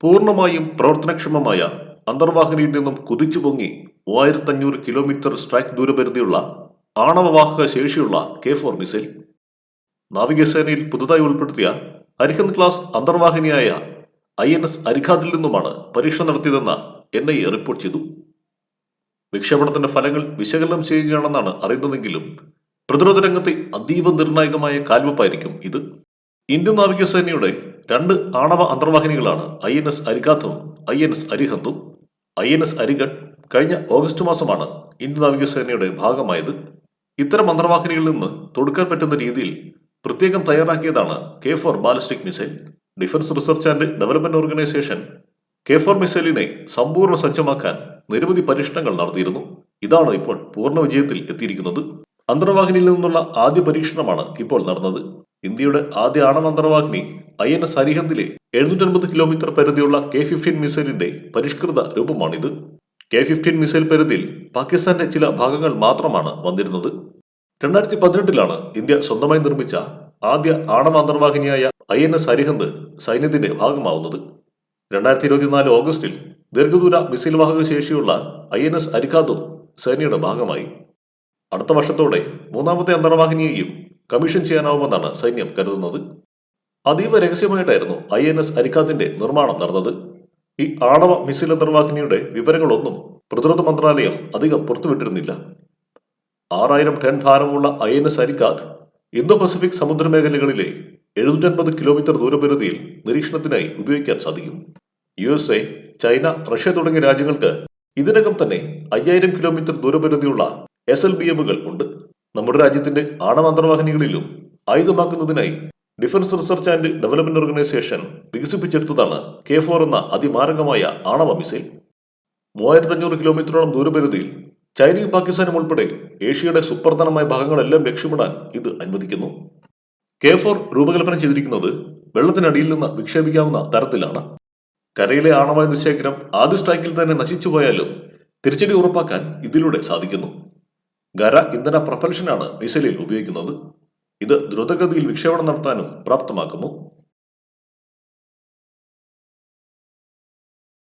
പൂർണ്ണമായും പ്രവർത്തനക്ഷമമായ അന്തർവാഹിനിയിൽ നിന്നും കുതിച്ചു പൊങ്ങി 3500 കിലോമീറ്റർ സ്ട്രൈക്ക് ദൂരപരിധിയുള്ള ആണവവാഹക ശേഷിയുള്ള K4 മിസൈൽ. നാവികസേനയിൽ പുതുതായി ഉൾപ്പെടുത്തിയ അരിഹന്ത് ക്ലാസ് അന്തർവാഹിനിയായ INS അരിഘാതിൽ നിന്നുമാണ് പരീക്ഷണം നടത്തിയതെന്ന് NIA റിപ്പോർട്ട് ചെയ്തു. വിക്ഷേപണത്തിന്റെ ഫലങ്ങൾ വിശകലനം ചെയ്യുകയാണെന്നാണ് അറിയുന്നതെങ്കിലും പ്രതിരോധ രംഗത്തെ അതീവ നിർണായകമായ കാൽവെപ്പായിരിക്കും ഇത്. ഇന്ത്യൻ നാവികസേനയുടെ 2 ആണവ അന്തർവാഹിനികളാണ് INS അരിഘാത്തും INS അരിഹന്തും. INS അരിഘട്ട് കഴിഞ്ഞ ഓഗസ്റ്റ് മാസമാണ് ഇന്ത്യൻ നാവികസേനയുടെ ഭാഗമായത്. ഇത്തരം അന്തർവാഹിനികളിൽ നിന്ന് തൊടുക്കാൻ പറ്റുന്ന രീതിയിൽ പ്രത്യേകം തയ്യാറാക്കിയതാണ് K4 ballistic missile. Defence research and development organisation K4 മിസൈലിനെ സമ്പൂർണ്ണ സജ്ജമാക്കാൻ നിരവധി പരീക്ഷണങ്ങൾ നടത്തിയിരുന്നു. ഇതാണ് ഇപ്പോൾ പൂർണ്ണ വിജയത്തിൽ എത്തിയിരിക്കുന്നത്. അന്തർവാഹിനിയിൽ നിന്നുള്ള ആദ്യ പരീക്ഷണമാണ് ഇപ്പോൾ നടന്നത്. ഇന്ത്യയുടെ ആദ്യ ആണവ അന്തർവാഹിനി INS അരിഹന്തിലെ 750 കിലോമീറ്റർ പരിധിയുള്ള K-15 മിസൈലിന്റെ പരിഷ്കൃത രൂപമാണിത്. K-15 മിസൈൽ പരിധിയിൽ പാകിസ്ഥാന്റെ ചില ഭാഗങ്ങൾ മാത്രമാണ് വന്നിരുന്നത്. 2018 ഇന്ത്യ സ്വന്തമായി നിർമ്മിച്ച ആദ്യ ആണവ അന്തർവാഹിനിയായ INS അരിഹന്ത് സൈന്യത്തിന്റെ ഭാഗമാവുന്നത്. 2024 ഓഗസ്റ്റിൽ ദീർഘദൂര മിസൈൽ വാഹക ശേഷിയുള്ള INS അരിഘാതും സേനയുടെ ഭാഗമായി. അടുത്ത വർഷത്തോടെ മൂന്നാമത്തെ അന്തർവാഹിനിയെയും കമ്മീഷൻ ചെയ്യാനാവുമെന്നാണ് സൈന്യം കരുതുന്നത്. അതീവ രഹസ്യമായിട്ടായിരുന്നു INS അരിഘാത്തിന്റെ നിർമ്മാണം നടന്നത്. ഈ ആണവ മിസൈൽ അന്തർവാഹിനിയുടെ വിവരങ്ങളൊന്നും പ്രതിരോധ മന്ത്രാലയം അധികം പുറത്തുവിട്ടിരുന്നില്ല. 6000 ടൺ ഭാരമുള്ള INS Arighaat Indo Pacific സമുദ്രമേഖലകളിലെ 750 kilometre ദൂരപരിധിയിൽ നിരീക്ഷണത്തിനായി ഉപയോഗിക്കാൻ സാധിക്കും. USA, ചൈന, റഷ്യ തുടങ്ങിയ രാജ്യങ്ങൾക്ക് ഇതിനകം തന്നെ 5000 കിലോമീറ്റർ ദൂരപരിധിയുള്ള SLBM-കൾ ഉണ്ട്. നമ്മുടെ രാജ്യത്തിന്റെ ആണവ അന്തർവാഹിനികളിലും ആയുധമാക്കുന്നതിനായി defence research and development organisation വികസിപ്പിച്ചെടുത്തതാണ് K4 എന്ന അതിമാരകമായ ആണവ മിസൈൽ. 3500 കിലോമീറ്ററോളം ദൂരപരിധിയിൽ ചൈനയും പാകിസ്ഥാനും ഉൾപ്പെടെ ഏഷ്യയുടെ സുപ്രധാനമായ ഭാഗങ്ങളെല്ലാം ലക്ഷ്യമിടാൻ ഇത് അനുവദിക്കുന്നു. K4 രൂപകൽപ്പന ചെയ്തിരിക്കുന്നത് വെള്ളത്തിനടിയിൽ നിന്ന് വിക്ഷേപിക്കാവുന്ന തരത്തിലാണ്. കരയിലെ ആണവായുധ ശേഖരം ആദ്യ സ്ട്രൈക്കിൽ തന്നെ നശിച്ചുപോയാലും തിരിച്ചടി ഉറപ്പാക്കാൻ ഇതിലൂടെ സാധിക്കുന്നു. ഖര ഇന്ധന പ്രൊപ്പൽഷനാണ് മിസൈലിൽ ഉപയോഗിക്കുന്നത്. ഇത് ദ്രുതഗതിയിൽ വിക്ഷേപണം നടത്താനും പ്രാപ്തമാക്കുന്നു.